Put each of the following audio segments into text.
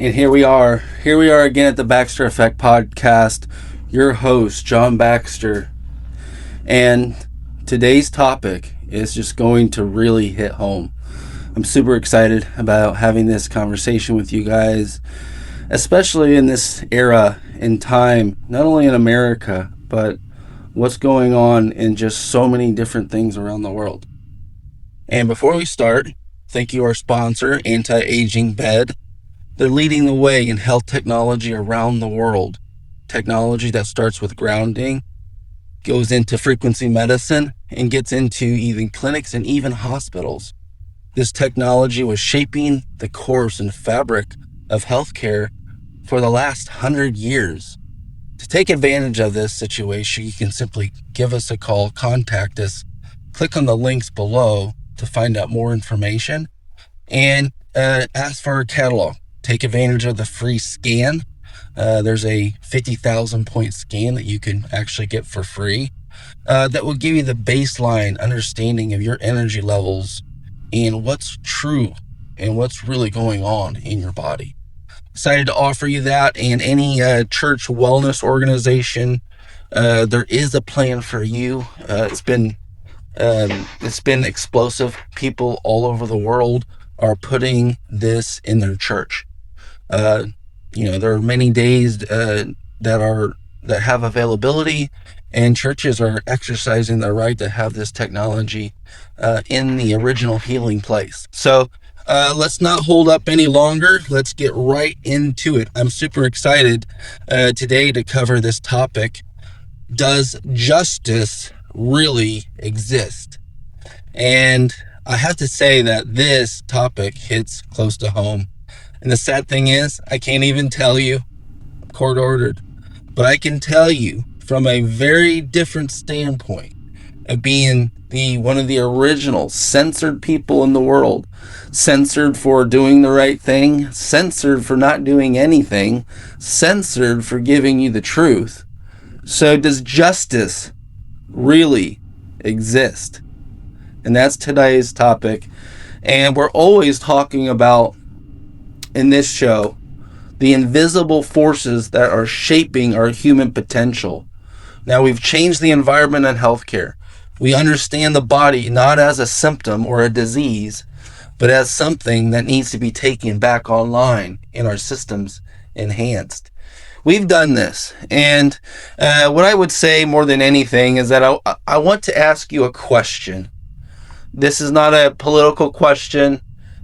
And here we are again at the Baxter Effect Podcast. Your host, John Baxter. And today's topic is just going to really hit home. I'm super excited about having this conversation with you guys, especially in this era and time, not only in America, but what's going on in just so many different things around the world. And before we start, thank you, our sponsor, Anti-Aging Bed. They're leading the way in health technology around the world. Technology that starts with grounding, goes into frequency medicine, and gets into even clinics and even hospitals. This technology was shaping the course and fabric of healthcare for the last 100 years. To take advantage of this situation, you can simply give us a call, contact us, click on the links below to find out more information, and ask for a catalog. Take advantage of the free scan. There's a 50,000 point scan that you can actually get for free that will give you the baseline understanding of your energy levels and what's true and what's really going on in your body. Excited to offer you that, and any church wellness organization, there is a plan for you. It's been explosive. People all over the world are putting this in their church. There are many days that have availability, and churches are exercising their right to have this technology in the original healing place. So let's not hold up any longer. Let's get right into it. I'm super excited today to cover this topic. Does justice really exist? And I have to say that this topic hits close to home. And the sad thing is, I can't even tell you, court ordered, but I can tell you from a very different standpoint of being one of the original censored people in the world, censored for doing the right thing, censored for not doing anything, censored for giving you the truth. So does justice really exist? And that's today's topic. And we're always talking about, in this show, the invisible forces that are shaping our human potential. Now, we've changed the environment in healthcare. We understand the body not as a symptom or a disease, but as something that needs to be taken back online in our systems enhanced. We've done this, and what I would say more than anything is that I want to ask you a question. This is not a political question.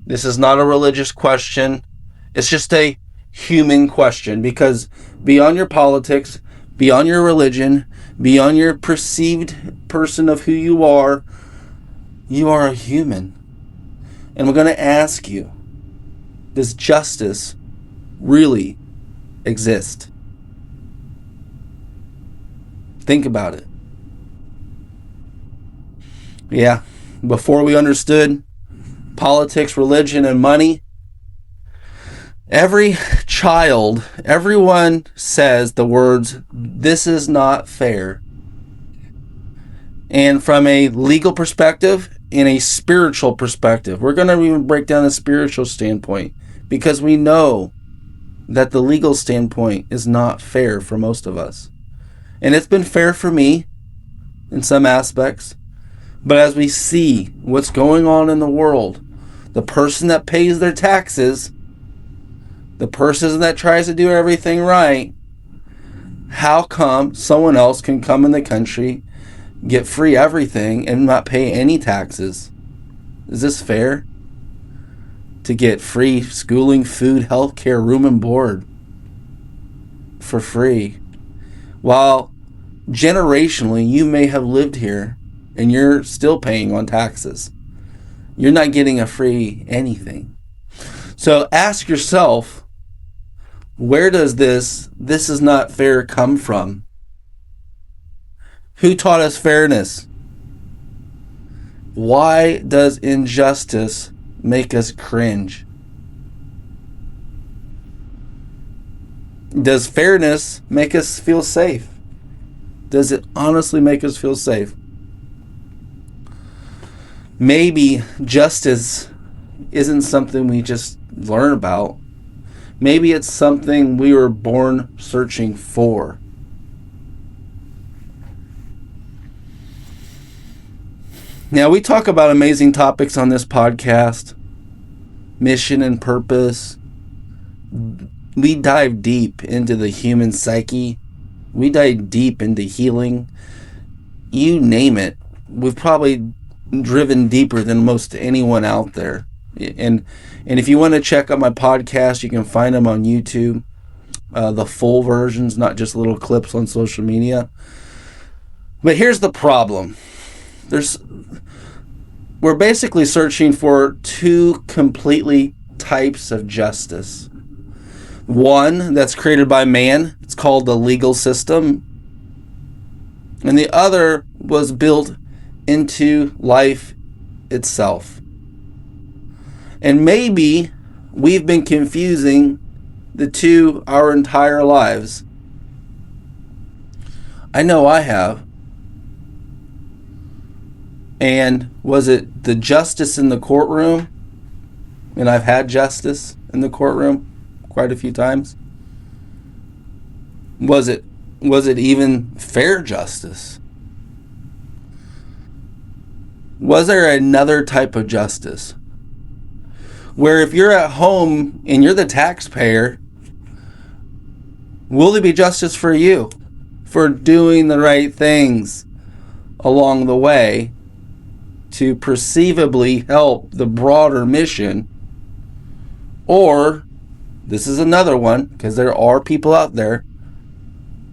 This is not a religious question. It's just a human question, because beyond your politics, beyond your religion, beyond your perceived person of who you are a human. And we're going to ask you, does justice really exist? Think about it. Yeah, before we understood politics, religion, and money, everyone says the words, "This is not fair." And from a legal perspective and a spiritual perspective, we're going to even break down the spiritual standpoint, because we know that the legal standpoint is not fair for most of us. And it's been fair for me in some aspects. But as we see what's going on in the world, the person that pays their taxes, the person that tries to do everything right, how come someone else can come in the country, get free everything, and not pay any taxes? Is this fair? To get free schooling, food, healthcare, room and board for free, while generationally you may have lived here and you're still paying on taxes. You're not getting a free anything. So ask yourself, where does this is not fair come from? Who taught us fairness? Why does injustice make us cringe? Does fairness make us feel safe? Does it honestly make us feel safe? Maybe justice isn't something we just learn about. Maybe it's something we were born searching for. Now, we talk about amazing topics on this podcast. Mission and purpose. We dive deep into the human psyche. We dive deep into healing. You name it. We've probably driven deeper than most anyone out there. And if you want to check out my podcast, you can find them on YouTube. The full versions, not just little clips on social media. But here's the problem. We're basically searching for two completely types of justice. One that's created by man, it's called the legal system. And the other was built into life itself. And maybe we've been confusing the two our entire lives. I know I have. And was it the justice in the courtroom? And I've had justice in the courtroom quite a few times. Was it even fair justice? Was there another type of justice? Where if you're at home and you're the taxpayer, will there be justice for you for doing the right things along the way to perceivably help the broader mission? Or, this is another one, because there are people out there,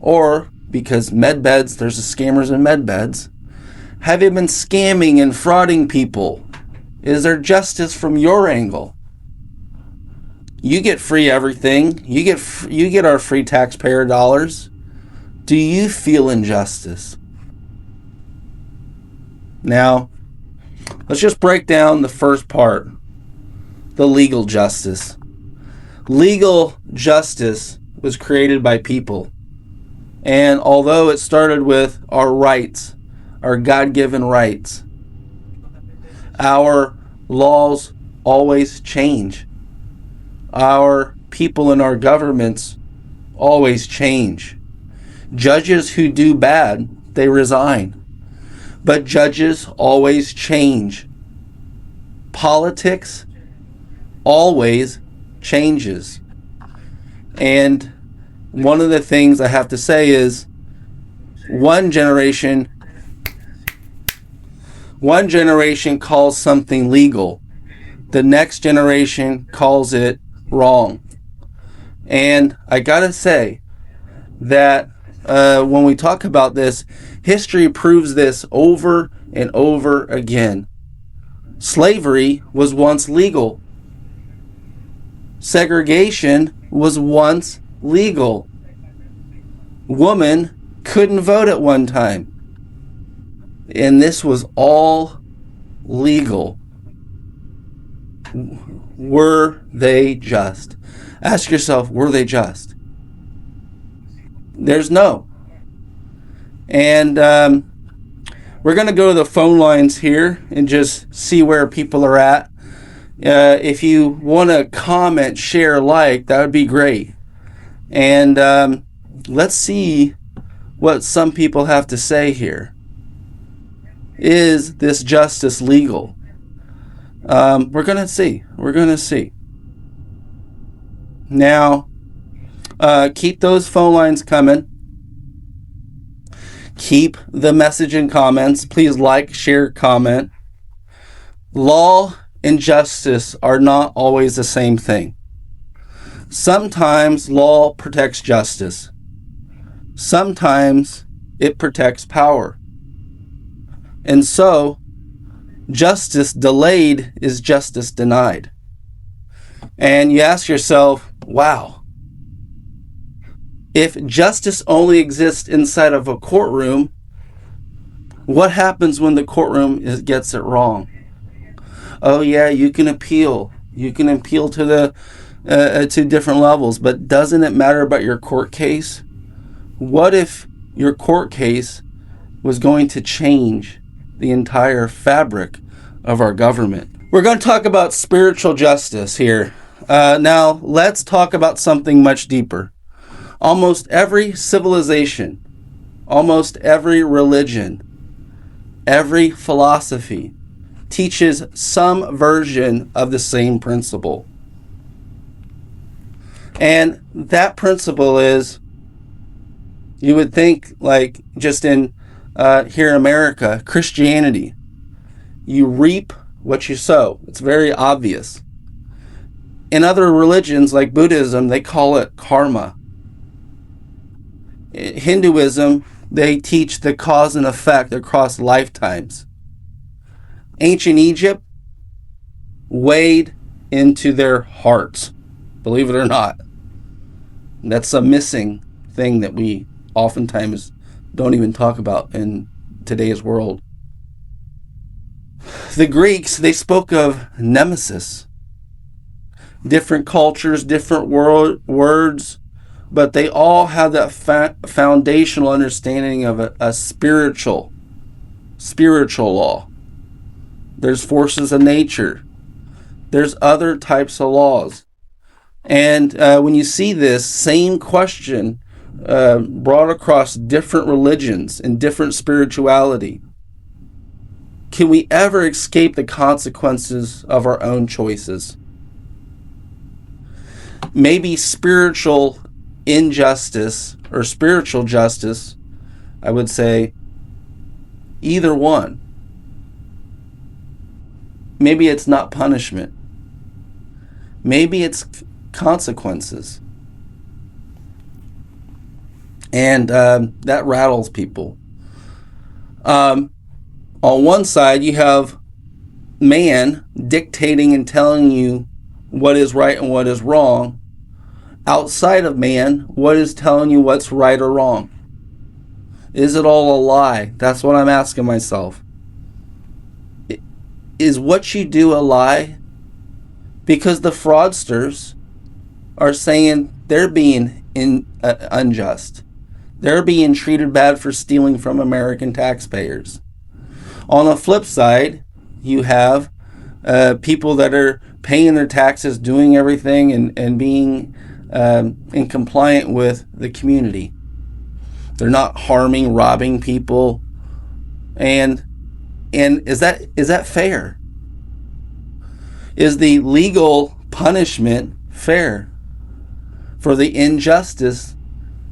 or because med beds, there's the scammers in med beds, have you been scamming and frauding people? Is there justice from your angle? You get free everything. You get our free taxpayer dollars. Do you feel injustice? Now, let's just break down the first part. The legal justice. Legal justice was created by people. And although it started with our rights, our God-given rights, our laws always change. Our people in our governments always change. Judges who do bad, they resign. But judges always change. Politics always changes. And one of the things I have to say is one generation calls something legal. The next generation calls it wrong. And I gotta say that when we talk about this, history proves this over and over again. Slavery was once legal. Segregation was once legal. Women couldn't vote at one time. And this was all legal. Were they just? Ask yourself, were they just? There's no. And we're going to go to the phone lines here and just see where people are at. If you want to comment, share, like, that would be great. And let's see what some people have to say here. Is this justice legal? We're going to see. We're going to see. Now, keep those phone lines coming. Keep the message and comments. Please like, share, comment. Law and justice are not always the same thing. Sometimes law protects justice. Sometimes it protects power. And so, justice delayed is justice denied. And you ask yourself, wow, if justice only exists inside of a courtroom, what happens when the courtroom gets it wrong? Oh yeah, you can appeal. You can appeal to to different levels, but doesn't it matter about your court case? What if your court case was going to change the entire fabric of our government? We're going to talk about spiritual justice here. Now, let's talk about something much deeper. Almost every civilization, almost every religion, every philosophy teaches some version of the same principle. And that principle is, you would think, like just in here in America, Christianity, you reap what you sow. It's very obvious. In other religions like Buddhism, they call it karma. In Hinduism, they teach the cause and effect across lifetimes. Ancient Egypt weighed into their hearts, believe it or not. That's a missing thing that we oftentimes don't even talk about in today's world. The Greeks, they spoke of nemesis. Different cultures, different words, but they all have that foundational understanding of a spiritual law. There's forces of nature. There's other types of laws. And when you see this same question brought across different religions and different spirituality, can we ever escape the consequences of our own choices? Maybe spiritual injustice or spiritual justice, I would say, either one. Maybe it's not punishment. Maybe it's consequences. And that rattles people. On one side, you have man dictating and telling you what is right and what is wrong. Outside of man, what is telling you what's right or wrong? Is it all a lie? That's what I'm asking myself. Is what you do a lie? Because the fraudsters are saying they're being unjust. They're being treated bad for stealing from American taxpayers. On the flip side, you have people that are paying their taxes, doing everything, and being in compliant with the community. They're not harming, robbing people. And is that fair? Is the legal punishment fair for the injustice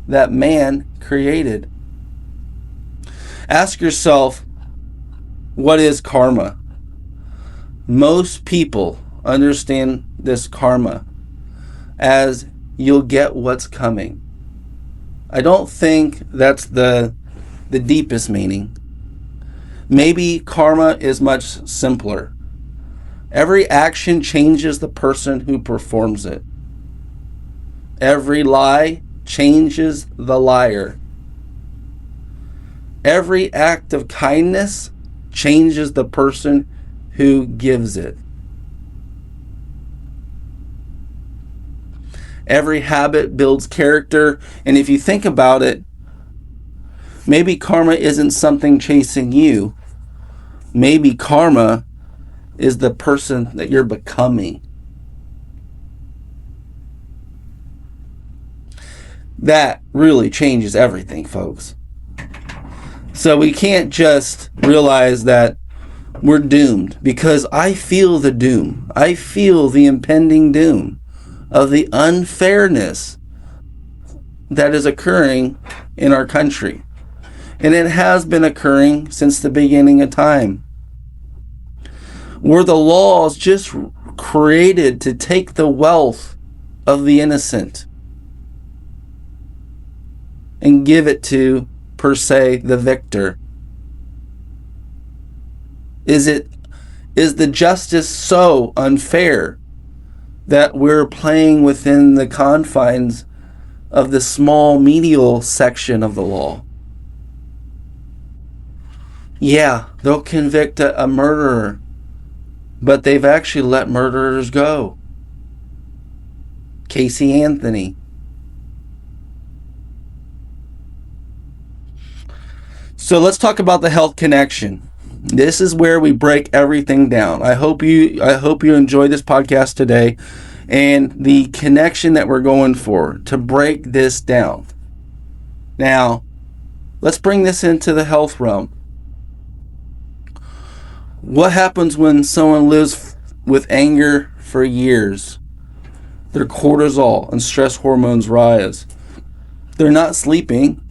that man created? Ask yourself, what is karma? Most people understand this karma as you'll get what's coming. I don't think that's the deepest meaning. Maybe karma is much simpler. Every action changes the person who performs it. Every lie changes the liar. Every act of kindness changes the person who gives it. Every habit builds character, and if you think about it, maybe karma isn't something chasing you. Maybe karma is the person that you're becoming. That really changes everything, folks. So we can't just realize that we're doomed, because I feel the doom. I feel the impending doom of the unfairness that is occurring in our country. And it has been occurring since the beginning of time. Were the laws just created to take the wealth of the innocent and give it to, per se, the victor? Is the justice so unfair that we're playing within the confines of the small medial section of the law? Yeah, they'll convict a murderer, but they've actually let murderers go. Casey Anthony. So let's talk about the health connection. This is where we break everything down. I hope you enjoy this podcast today. and the connection that we're going for to break this down. Now, let's bring this into the health realm. What happens when someone lives with anger for years? Their cortisol and stress hormones rise. They're not sleeping.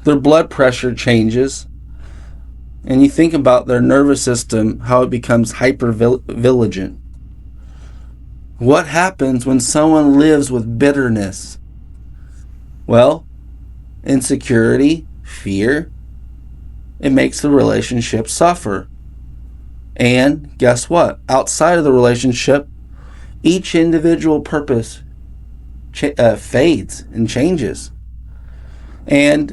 Their blood pressure changes. And you think about their nervous system, how it becomes hyper-vigilant. What happens when someone lives with bitterness? Well, insecurity, fear, it makes the relationship suffer. And guess what? Outside of the relationship, each individual purpose fades and changes. And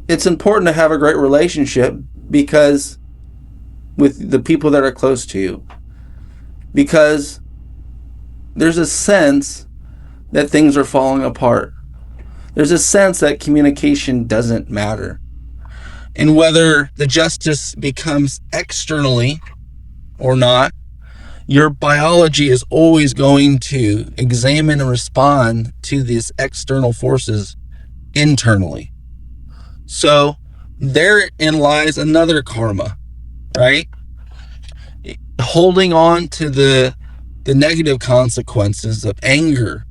it's important to have a great relationship because with the people that are close to you, because there's a sense that things are falling apart. There's a sense that communication doesn't matter. And whether the justice becomes externally or not, your biology is always going to examine and respond to these external forces internally. So therein lies another karma, right? Holding on to the negative consequences of anger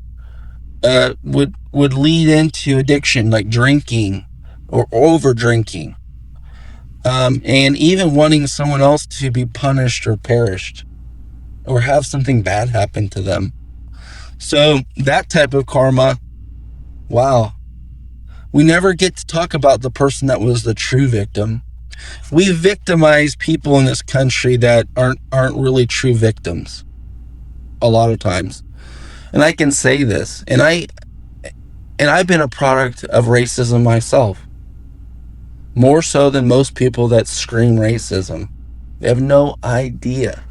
would lead into addiction, like drinking or over drinking, and even wanting someone else to be punished or perished or have something bad happen to them. So that type of karma, wow, we never get to talk about the person that was the true victim. We victimize people in this country that aren't really true victims a lot of times. And I can say this, and I've been a product of racism myself. More so than most people that scream racism. They have no idea.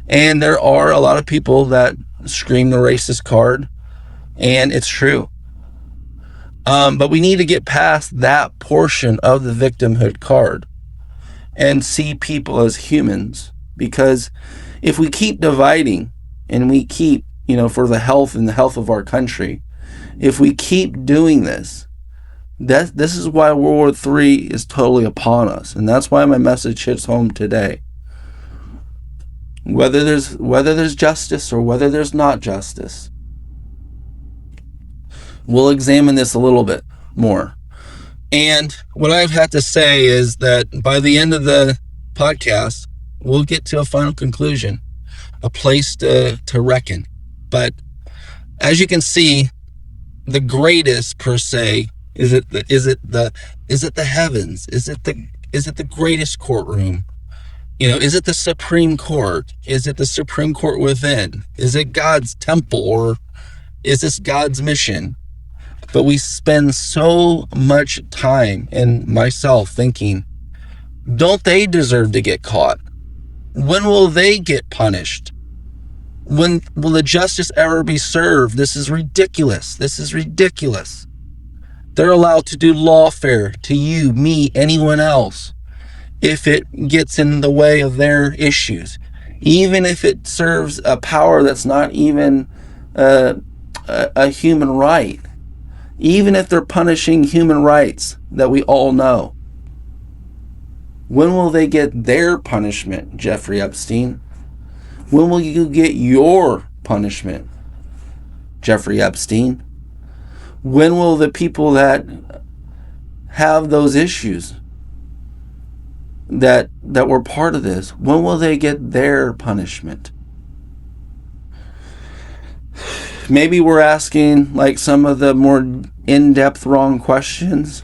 And there are a lot of people that scream the racist card, and it's true. But we need to get past that portion of the victimhood card and see people as humans. Because if we keep dividing and we keep, for the health and the health of our country, if we keep doing this is why World War III is totally upon us. And that's why my message hits home today. Whether there's justice or whether there's not justice, we'll examine this a little bit more. And what I've had to say is that by the end of the podcast, we'll get to a final conclusion, a place to reckon. But as you can see, the greatest per se, is it the heavens? Is it the greatest courtroom? Is it the Supreme Court? Is it the Supreme Court within? Is it God's temple, or is this God's mission? But we spend so much time, and myself, thinking, don't they deserve to get caught? When will they get punished? When will the justice ever be served? This is ridiculous. They're allowed to do lawfare to you, me, anyone else, if it gets in the way of their issues. Even if it serves a power that's not even a human right. Even if they're punishing human rights that we all know. When will they get their punishment, Jeffrey Epstein? When will you get your punishment, Jeffrey Epstein? When will the people that have those issues that were part of this, when will they get their punishment? Maybe we're asking like some of the more in-depth wrong questions,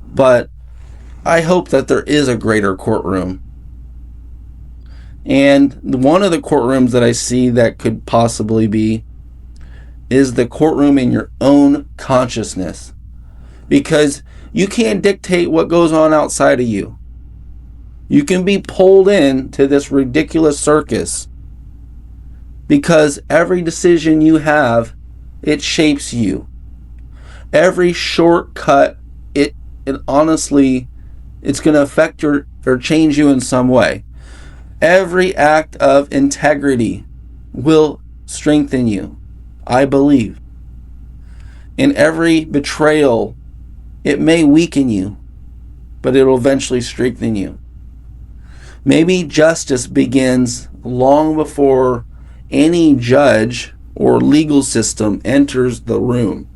but I hope that there is a greater courtroom. And one of the courtrooms that I see that could possibly be is the courtroom in your own consciousness. Because you can't dictate what goes on outside of you. You can be pulled into this ridiculous circus because every decision you have, it shapes you. Every shortcut, it honestly, it's going to affect or change you in some way. Every act of integrity will strengthen you, I believe. In every betrayal, it may weaken you, but it'll eventually strengthen you. Maybe justice begins long before any judge or legal system enters the room.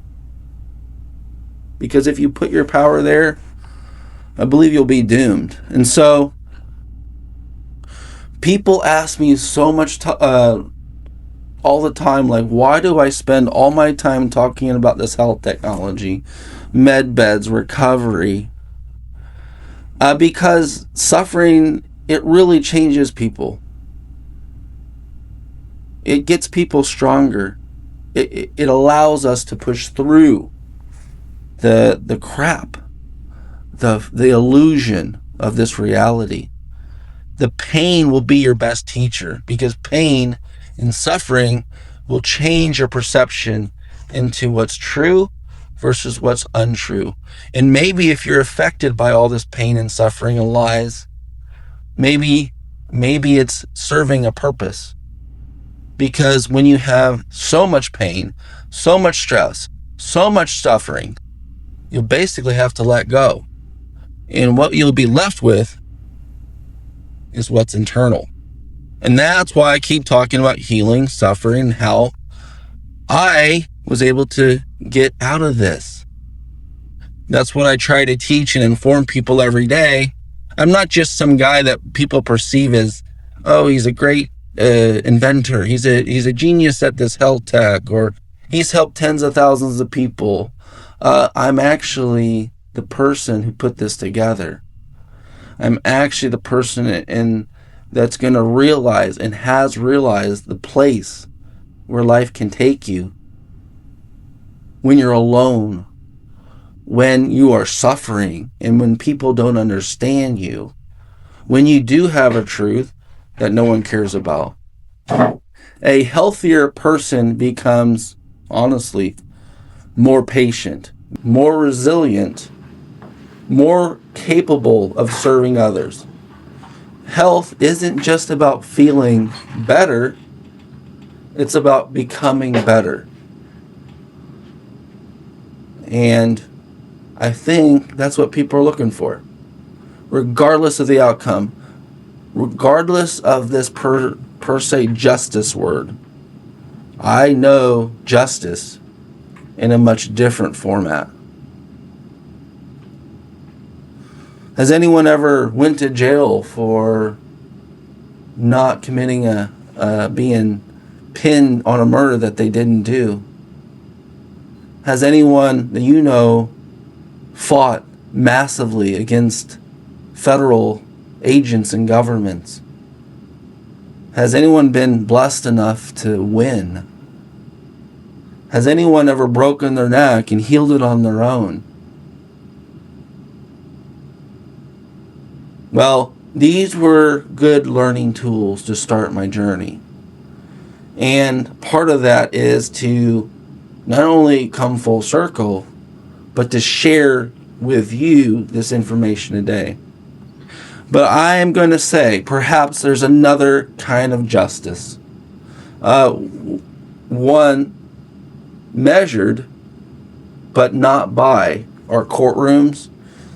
Because if you put your power there, I believe you'll be doomed. And so, people ask me so much all the time, like, why do I spend all my time talking about this health technology, med beds, recovery? Because suffering, it really changes people. It gets people stronger. It allows us to push through the crap, the illusion of this reality. The pain will be your best teacher, because pain and suffering will change your perception into what's true versus what's untrue. And maybe if you're affected by all this pain and suffering and lies, maybe it's serving a purpose. Because when you have so much pain, so much stress, so much suffering, you'll basically have to let go. And what you'll be left with is what's internal. And that's why I keep talking about healing, suffering, and how I was able to get out of this. That's what I try to teach and inform people every day. I'm not just some guy that people perceive as, oh, he's a great inventor. He's a genius at this health tech, or he's helped tens of thousands of people. I'm actually the person who put this together. I'm actually the person that's going to realize and has realized the place where life can take you when you're alone, when you are suffering, and when people don't understand you, when you do have a truth that no one cares about. A healthier person becomes, honestly, more patient, more resilient, more capable of serving others. Health isn't just about feeling better, it's about becoming better. And I think that's what people are looking for, regardless of the outcome, regardless of this per se justice word. I know justice in a much different format. Has anyone ever went to jail for not committing being pinned on a murder that they didn't do? Has anyone that you know fought massively against federal agents and governments? Has anyone been blessed enough to win? Has anyone ever broken their neck and healed it on their own? Well, these were good learning tools to start my journey. And part of that is to not only come full circle, but to share with you this information today. But I am going to say, perhaps there's another kind of justice. One measured, but not by our courtrooms,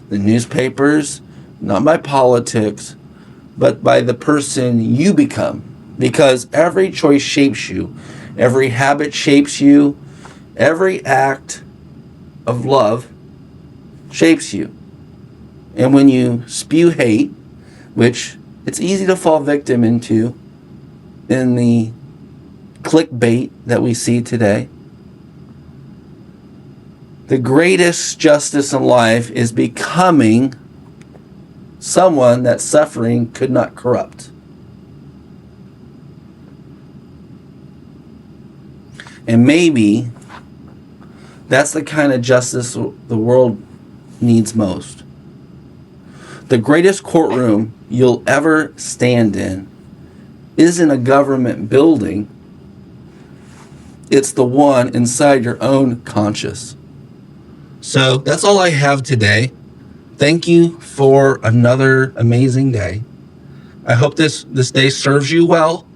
the newspapers, not by politics, but by the person you become. Because every choice shapes you. Every habit shapes you. Every act of love shapes you. And when you spew hate, which it's easy to fall victim into in the clickbait that we see today, the greatest justice in life is becoming someone that suffering could not corrupt. And maybe that's the kind of justice the world needs most. The greatest courtroom you'll ever stand in isn't a government building. It's the one inside your own conscience. So that's all I have today. Thank you for another amazing day. I hope this day serves you well.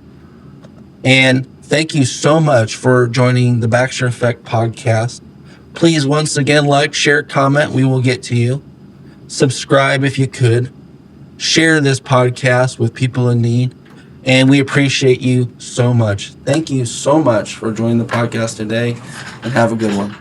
And thank you so much for joining the Baxter Effect Podcast. Please, once again, like, share, comment. We will get to you. Subscribe if you could. Share this podcast with people in need. And we appreciate you so much. Thank you so much for joining the podcast today, and have a good one.